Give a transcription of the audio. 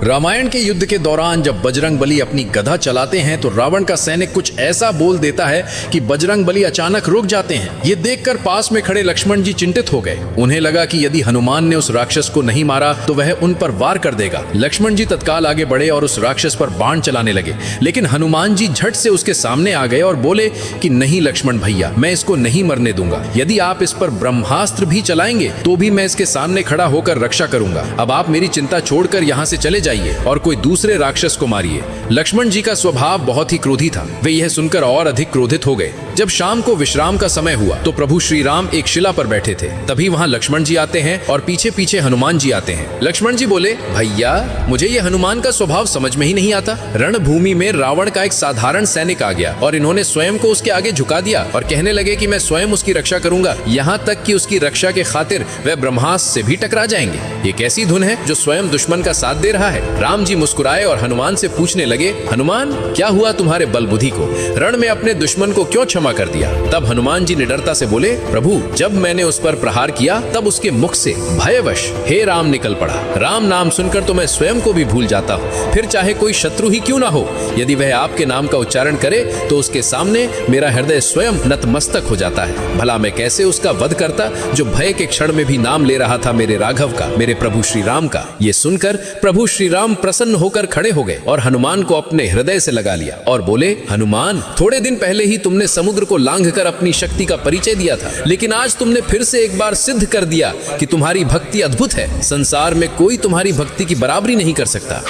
रामायण के युद्ध के दौरान जब बजरंगबली अपनी गदा चलाते हैं तो रावण का सैनिक कुछ ऐसा बोल देता है कि बजरंगबली अचानक रुक जाते हैं। ये देखकर पास में खड़े लक्ष्मण जी चिंतित हो गए। उन्हें लगा कि यदि हनुमान ने उस राक्षस को नहीं मारा तो वह उन पर वार कर देगा। लक्ष्मण जी तत्काल आगे बढ़े और उस राक्षस पर बाण चलाने लगे, लेकिन हनुमान जी झट से उसके सामने आ गए और बोले कि नहीं लक्ष्मण भैया, मैं इसको नहीं मरने दूंगा। यदि आप इस पर ब्रह्मास्त्र भी चलाएंगे तो भी मैं इसके सामने खड़ा होकर रक्षा करूंगा। अब आप मेरी चिंता छोड़कर यहाँ से चले जाइए और कोई दूसरे राक्षस को मारिए। लक्ष्मण जी का स्वभाव बहुत ही क्रोधी था। वे यह सुनकर और अधिक क्रोधित हो गए। जब शाम को विश्राम का समय हुआ तो प्रभु श्री राम एक शिला पर बैठे थे। तभी वहां लक्ष्मण जी आते हैं और पीछे पीछे हनुमान जी आते हैं। लक्ष्मण जी बोले, भैया मुझे ये हनुमान का स्वभाव समझ में ही नहीं आता। रणभूमि में रावण का एक साधारण सैनिक आ गया और इन्होंने स्वयं को उसके आगे झुका दिया और कहने लगे कि मैं स्वयं उसकी रक्षा करूंगा, यहाँ तक कि उसकी रक्षा के खातिर वह ब्रह्मास्त्र से भी टकरा जाएंगे। ये कैसी धुन है जो स्वयं दुश्मन का साथ दे रहा है। राम जी मुस्कुराए और हनुमान से पूछने लगे, हनुमान क्या हुआ तुम्हारे बल बुद्धि को? रण में अपने दुश्मन को क्यों क्षमा कर दिया? तब हनुमान जी निडरता से बोले, प्रभु जब मैंने उस पर प्रहार किया तब उसके मुख से भयवश हे राम निकल पड़ा। राम नाम सुनकर तो मैं स्वयं को भी भूल जाता हूँ, फिर चाहे कोई शत्रु ही क्यों ना हो। यदि वह आपके नाम का उच्चारण करे तो उसके सामने मेरा हृदय स्वयं नतमस्तक हो जाता है। भला मैं कैसे उसका वध करता जो भय के क्षण में भी नाम ले रहा था मेरे राघव का, मेरे प्रभु श्री राम का। ये सुनकर प्रभु श्री राम प्रसन्न होकर खड़े हो गए और हनुमान को अपने हृदय से लगा लिया और बोले, हनुमान थोड़े दिन पहले ही तुमने समुद्र को लांघकर अपनी शक्ति का परिचय दिया था, लेकिन आज तुमने फिर से एक बार सिद्ध कर दिया कि तुम्हारी भक्ति अद्भुत है। संसार में कोई तुम्हारी भक्ति की बराबरी नहीं कर सकता।